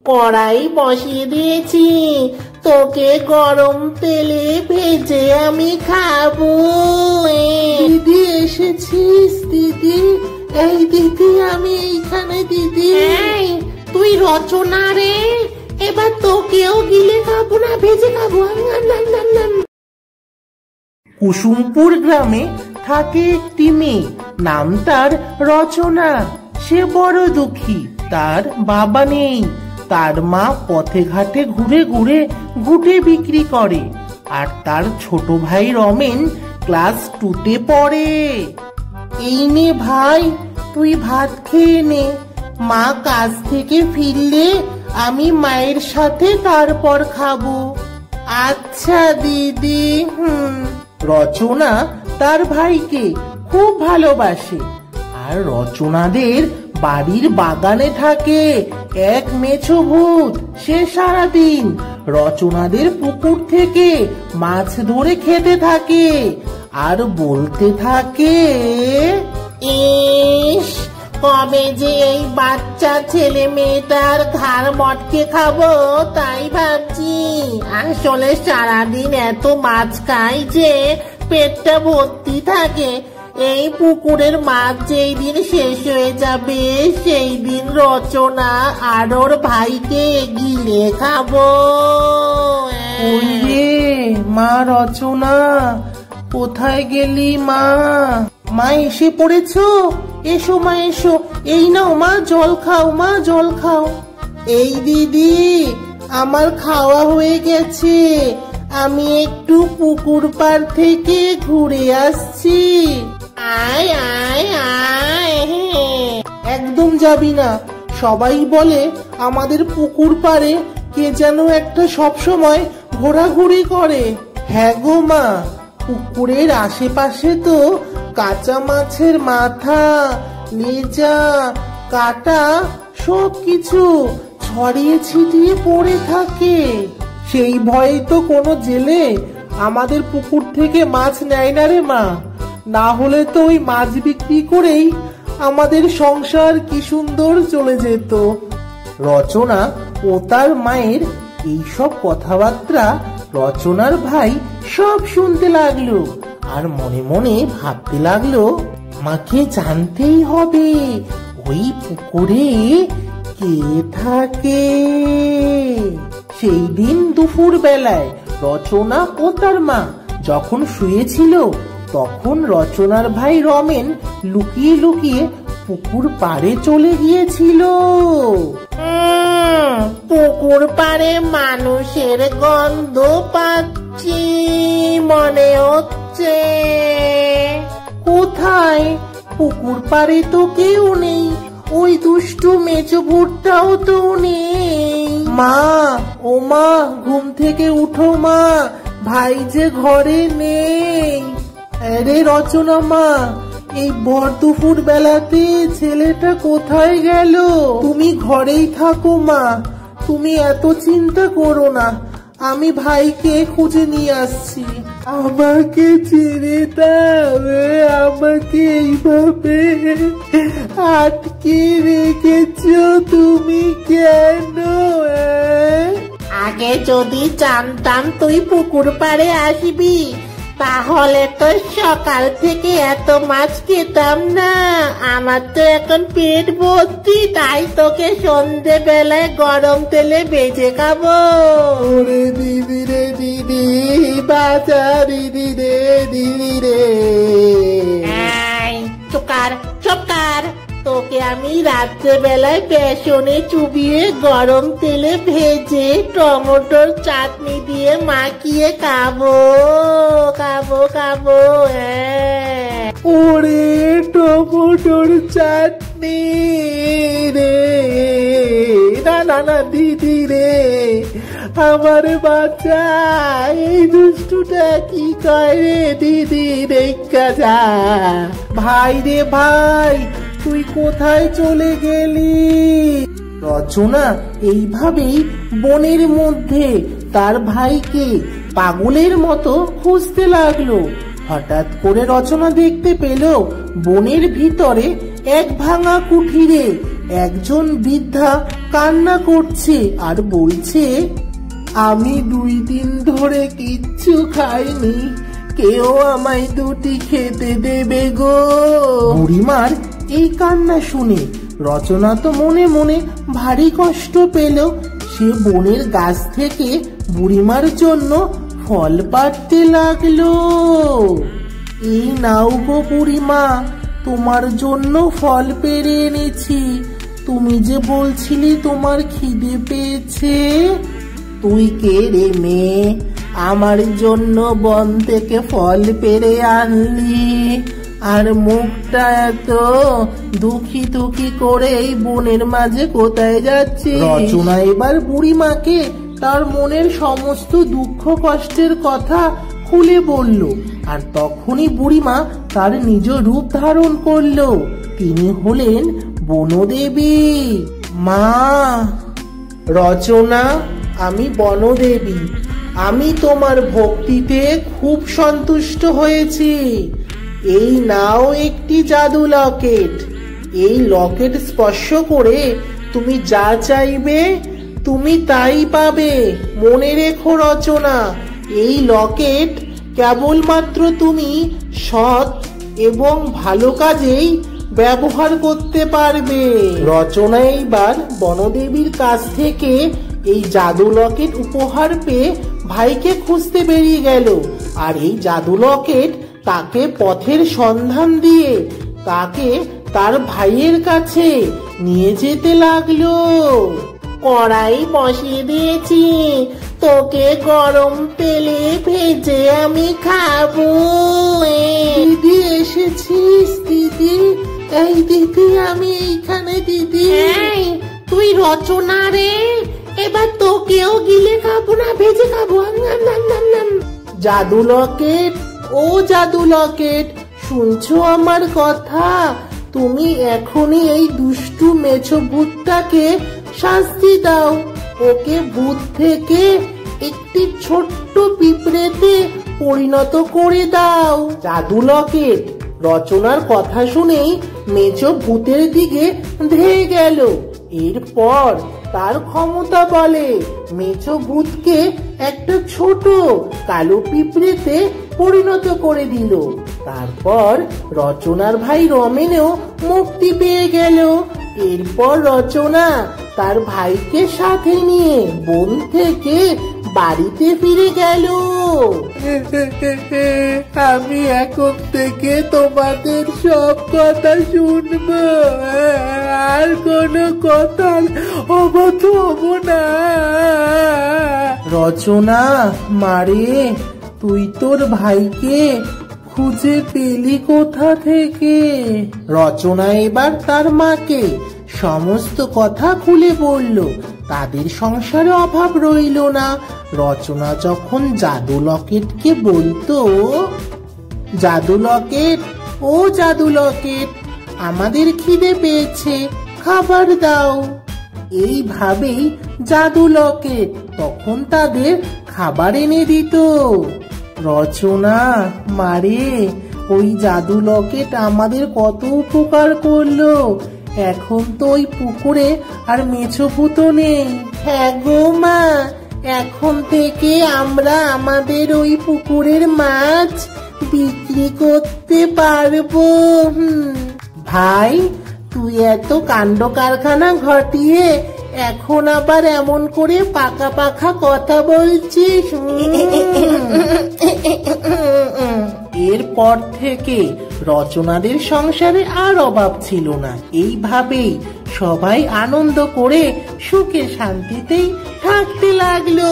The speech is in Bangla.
কড়াই বসিয়ে দিয়েছি, তোকে গরম তেলে ভেজে আমি খাবো। দিদি এসেছিস? দিদি, এই দিদি, আমি এইখানে। দিদি, তুই রচনা রে? এবার তোকেও গিলে খাবো না, ভেজে খাবো। কুসুমপুর গ্রামে থাকে একটি মেয়ে, নাম তার রচনা। সে বড় দুঃখী, তার বাবা নেই। তার মা পথে ঘাটে ঘুরে ঘুরে ঘুটে বিক্রি করে, আর তার ছোট ভাই রমেন ক্লাস 2-তে পড়ে। এই নে ভাই, তুই ভাত খেয়ে নে। মা কাজ থেকে ফিরলে আমি মায়ের সাথে তারপর খাবো। আচ্ছা দিদি। রচনা তার ভাইকে খুব ভালোবাসে। আর রচনাদের বাড়ির বাগানে থাকে এক মেছো ভূত। সে সারাদিন রচনাদের পুকুর থেকে মাছ ধরে খেতে থাকে আর বলতে থাকে, ইস, কবে যে এই বাচ্চা ছেলে মেয়েটার ঘাড় মটকে খাবো তাই ভাবছি। আসলে সারাদিন এত মাছ খাই যে পেটটা ভর্তি থাকে। এই পুকুরের মাছ যেই দিন শেষ হয়ে যাবে সেই দিন রচনা আর ওর ভাইকে গিলে খাবো। মা রচনা, কোথায় গেলি মা? মা এসে পড়েছো? এসো মা, এসো। এই নাও মা, জল খাও মা, জল খাও। এই দিদি, আমার খাওয়া হয়ে গেছে। আমি একটু পুকুর পাড় থেকে ঘুরে আসছি। আয় আয় আয়। একদম যাবি না। সবাই বলে আমাদের পুকুর পাড়ে কে যেন একটা সবসময় ঘোরাঘুরি করে। হ্যাঁ গো মা, পুকুরের আশেপাশে তো কাঁচা মাছের মাথা, লেজা, কাটা সবকিছু ছড়িয়ে ছিটিয়ে পড়ে থাকে। সেই ভয়ে তো কোনো জেলে আমাদের পুকুর থেকে মাছ নেয় না রে মা। না হলে তো ওই মাছ বিক্রি করেই আমাদের সংসার কি সুন্দর চলে যেত। রচনা ও তার মায়ের এইসব কথাবার্তা রচনার ভাই সব শুনতে লাগলো আর মনে মনে ভাবতে লাগলো, আমাকে জানতেই হবে ওই পুকুরে কে থাকে। সেই দিন দুপুর বেলায় রচনা ও তার মা যখন শুয়েছিল, তখন রচনার ভাই রমেন লুকিয়ে লুকিয়ে পুকুর পাড়ে চলে গিয়েছিল। পুকুর পাড়ে মানুষের গন্ধ পাচ্ছি মনে হচ্ছে। কোথায়? পুকুর পাড়ে তো কেউ নেই। ওই দুষ্টু মেচো ভূতটাও তো নেই। মা, ও মা, ঘুম থেকে উঠো মা, ভাই যে ঘরে নেই। আরে রচনা মা, এই ভর দুপুর বেলাতে ছেলেটা কোথায় গেল? তুমি ঘরেই থাকো মা, তুমি এত চিন্তা করো না, আমি ভাইকে খুঁজে নিয়ে আসছি। আমাকে ছেড়ে দাও, আমাকে এইভাবে আটকে রেখেছো তুমি কেন? আগে যদি জানতাম তুই পুকুর পাড়ে আসবি, তাহলে তো সকাল থেকে এত মাছ খেতাম না। আমার তো এখন পেট ভর্তি, তাই তোকে সন্ধে বেলায় গরম তেলে ভেজে খাবো। ওরে দিদি রে দিদি, বাঁচা দিদি রে দিদি রে। চুকার চুকার, তোকে আমি রাত্রে বেলায় বেসনে চুবিয়ে গরম তেলে ভেজে টমেটোর চাটনি দিয়ে মাখিয়ে খাবো খাবো খাবো। ওরে টমেটোর চাটনি রে, না না না দিদি রে, আমার বাচ্চা এই দুষ্টুটা কি করে দিদি দেখা যা। ভাই রে ভাই, তুই কোথায় চলে গেলি? রচনা এইভাবেই বনের মধ্যে তার ভাইকে পাগলের মতো খুঁজতে লাগলো। হঠাৎ করে রচনা দেখতে পেল বনের ভিতরে এক ভাঙা কুঠিরে একজন বৃদ্ধা কান্না করছে আর বলছে, আমি 2 দিন ধরে কিচ্ছু খাইনি, কেউ আমায় 2টি খেতে দেবে গো। বুড়িমার এই কান্না শুনে রচনা তো মনে মনে ভারী কষ্ট পেল। সে বনের গাছ থেকে বুড়িমার জন্য ফল পাড়তে লাগলো। এই নাও গো বুড়িমা, তোমার জন্য ফল পেড়ে এনেছি। তুমি যে বলছিলে তোমার খিদে পেয়েছে। তুই কে রে মেয়ে, আমার জন্য বন থেকে ফল পেড়ে আনলি, আর মুখটা এত দুঃখী দুঃখী করে এই বনের মাঝে কোথায় যাচ্ছে? রচনা এবার বুড়িমাকে তার মনের সমস্ত দুঃখ কষ্টের কথা খুলে বলল। আর তখনই বুড়িমা তার নিজ রূপ ধারণ করলো। তিনি হলেন বনদেবী। মা রচনা, আমি বনদেবী। আমি তোমার ভক্তিতে খুব সন্তুষ্ট হয়েছি। এই নাও একটি জাদু লকেট। এই লকেট স্পর্শ করে তুমি যা চাইবে তুমি তাই পাবে। মনে রেখো রচনা, এই লকেট কেবলমাত্র তুমি সৎ এবং ভালো কাজেই ব্যবহার করতে পারবে। রচনা এইবার বনদেবীর কাছ থেকে এই জাদু লকেট উপহার পেয়ে ভাইকে খুঁজতে বেরিয়ে গেল। আর এই জাদু লকেট তাকে পথের সন্ধান দিয়ে তাকে তার ভাইয়ের কাছে নিয়ে যেতে লাগলো। কড়াই বসিয়ে দিয়েছি, তোকে গরম তেলে ভেজে আমি খাবো। দিদি এসেছিস? দিদি, এই দিদি, আমি এইখানে। দিদি, তুই রচনা রে? এবার তোকেও গিলে খাবো না, ভেজে খাবো। জাদু লকেট, ও জাদু লকেট, শুনছো আমার কথা? তুমি এখনই এই দুষ্টু মেছো ভূতটাকে শাস্তি দাও। ওকে ভূত থেকে একটি ছোট্ট পিঁপড়েতে পরিণত করে দাও। জাদু লকেট রচনার কথা শুনেই মেছো ভূতের দিকে ধেয়ে গেল। এরপর তার ক্ষমতা বলে মেছো ভূতকে একটা ছোট কালো পিঁপড়েতে পরিণত করে দিল। তারপর রচনার ভাই রমেনও মুক্তি পেয়ে গেল। এরপর রচনা তার ভাইকে সাথে নিয়ে বন থেকে বাড়িতে ফিরে গেল। আমি এখন থেকে তোমাদের সব কথা শুনবো, আর কোনো কথা অবাধ্য হব না। রচনা, মারে, তুই তোর ভাইকে খুঁজে পেলি কোথা থেকে? রচনা এবার তার মাকে সমস্ত কথা খুলে বলল। তাদের সংসারে অভাব রইল না। রচনা যখন জাদু লকেটকে বলতো, জাদু লকেট, ও জাদু লকেট, আমাদের খিদে পেয়েছে, খাবার দাও। এইভাবেই জাদু লকেট তখন তাদের খাবার এনে দিত। রচনা, মারে, ওই জাদু লকেট আমাদের কত উপকার করলো। এখন তো ওই পুকুরে আর মেছো ভূতও নেই। হ্যাঁ গো মা, এখন থেকে আমরা আমাদের ওই পুকুরের মাছ বিক্রি করতে পারবো। ভাই, তুই এত কাণ্ড কারখানা ঘটিয়ে এখন আবার এমন করে পাকা পাকা কথা বলছিস। এরপর থেকে রচনাদের সংসারে আর অভাব ছিল না। এইভাবেই সবাই আনন্দ করে সুখে শান্তিতেই থাকতে লাগলো।